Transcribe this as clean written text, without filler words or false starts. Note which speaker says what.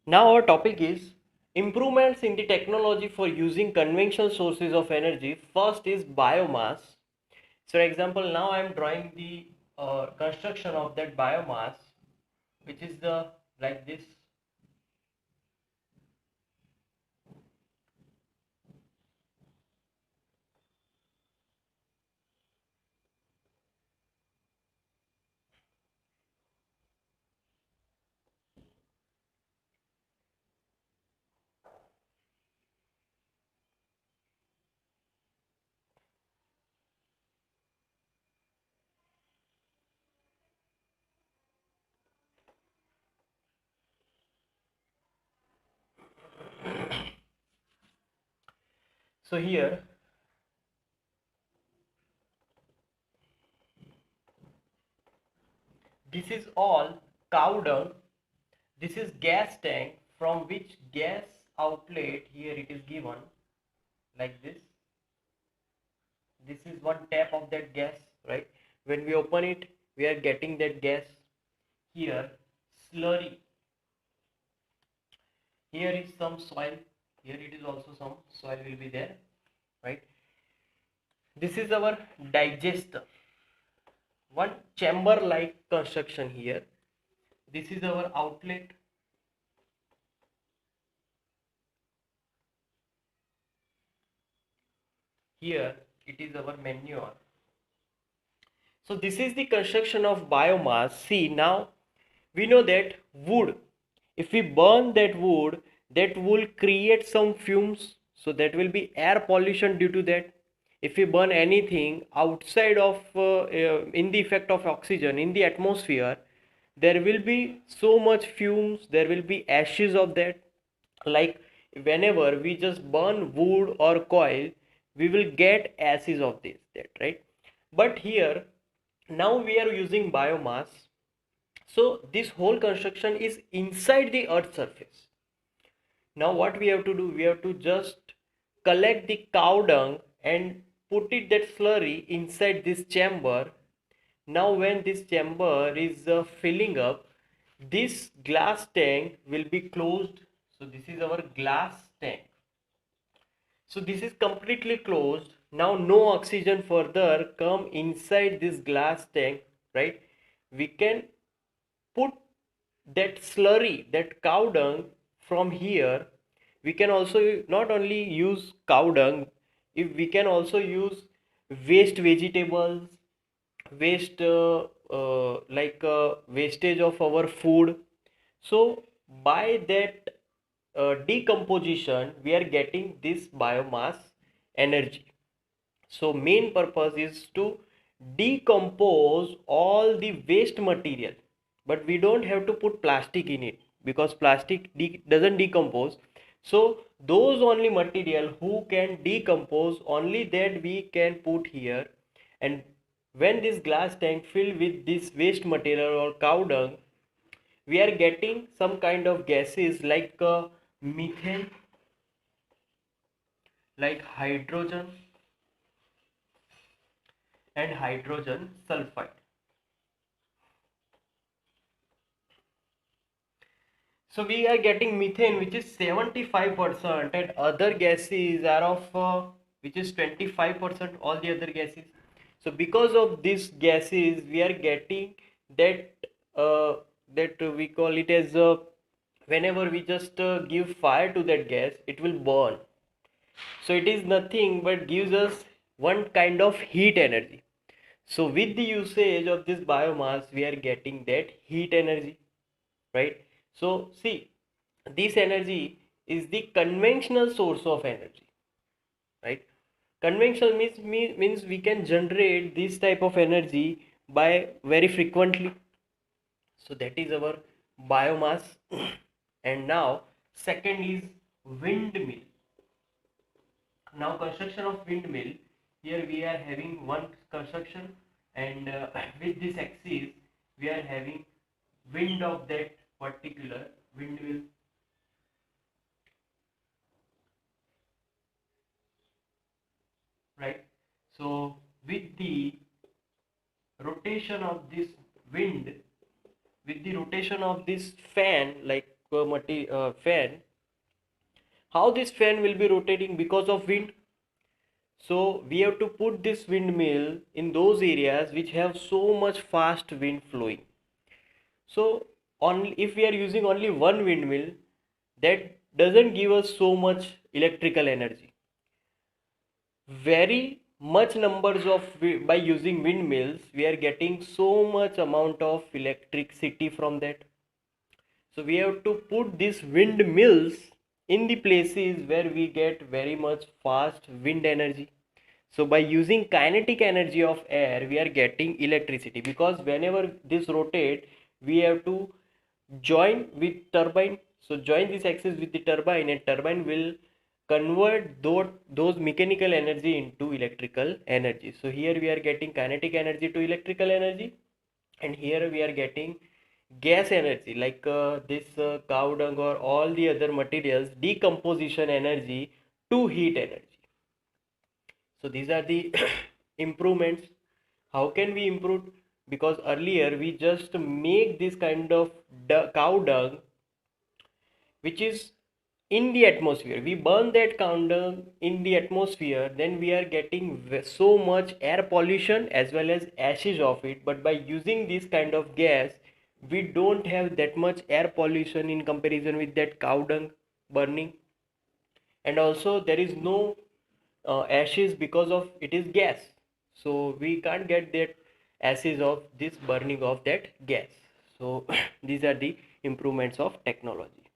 Speaker 1: Now our topic is improvements in the technology for using conventional sources of energy. First is biomass. So, for example, now I am drawing the construction of that biomass, which is the like this. So here, this is all cow dung. This is gas tank from which gas outlet here it is given like this. This is one tap of that gas, right? When we open it, we are getting that gas. Here, slurry. Here is some soil. Here it is also some soil will be there, right? This is our digester. One chamber like construction here. This is our outlet. Here it is our manure. So this is the construction of biomass. See, now we know that wood, if we burn that wood, that will create some fumes. So that will be air pollution due to that. If we burn anything outside of in the effect of oxygen in the atmosphere, there will be so much fumes, there will be ashes of that. Like whenever we just burn wood or coil, we will get ashes of this, that, right? But here now we are using biomass. So this whole construction is inside the earth surface. Now what we have to do, we have to just collect the cow dung and put it, that slurry, inside this chamber. Now when this chamber is filling up, this glass tank will be closed. So this is our glass tank. So this is completely closed. Now no oxygen further come inside this glass tank, right? We can put that slurry, that cow dung from here. We can also not only use cow dung, if we can also use waste vegetables, waste wastage of our food. So by that decomposition, we are getting this biomass energy. So main purpose is to decompose all the waste material, but we don't have to put plastic in it because plastic doesn't decompose. So those only material who can decompose, only that we can put here. And when this glass tank filled with this waste material or cow dung, we are getting some kind of gases like methane, like hydrogen and hydrogen sulfide. So we are getting methane, which is 75%, and other gases are of which is 25%, all the other gases. So because of these gases, we are getting that that we call it as whenever we just give fire to that gas, it will burn. So it is nothing but gives us one kind of heat energy. So with the usage of this biomass, we are getting that heat energy, right? So see, this energy is the conventional source of energy, right? Conventional means we can generate this type of energy by very frequently. So that is our biomass. And now second is windmill. Now construction of windmill, here we are having one construction, and with this axis we are having wind of that particular windmill, right? So with the rotation of this wind, with the rotation of this fan, like fan, how this fan will be rotating? Because of wind. So we have to put this windmill in those areas which have so much fast wind flowing. So only if we are using only one windmill, that doesn't give us so much electrical energy. Very much numbers of by using windmills, we are getting so much amount of electricity from that. So we have to put these windmills in the places where we get very much fast wind energy. So by using kinetic energy of air, we are getting electricity, because whenever this rotate, we have to join with turbine. So join this axis with the turbine, and turbine will convert those mechanical energy into electrical energy. So here we are getting kinetic energy to electrical energy, and here we are getting gas energy, like this cow dung or all the other materials decomposition energy to heat energy. So these are the improvements. How can we improve? Because earlier we just make this kind of cow dung which is in the atmosphere. We burn that cow dung in the atmosphere, then we are getting so much air pollution as well as ashes of it. But by using this kind of gas, we don't have that much air pollution in comparison with that cow dung burning. And also there is no ashes, because of it is gas. So we can't get that ashes of this burning of that gas. So these are the improvements of technology.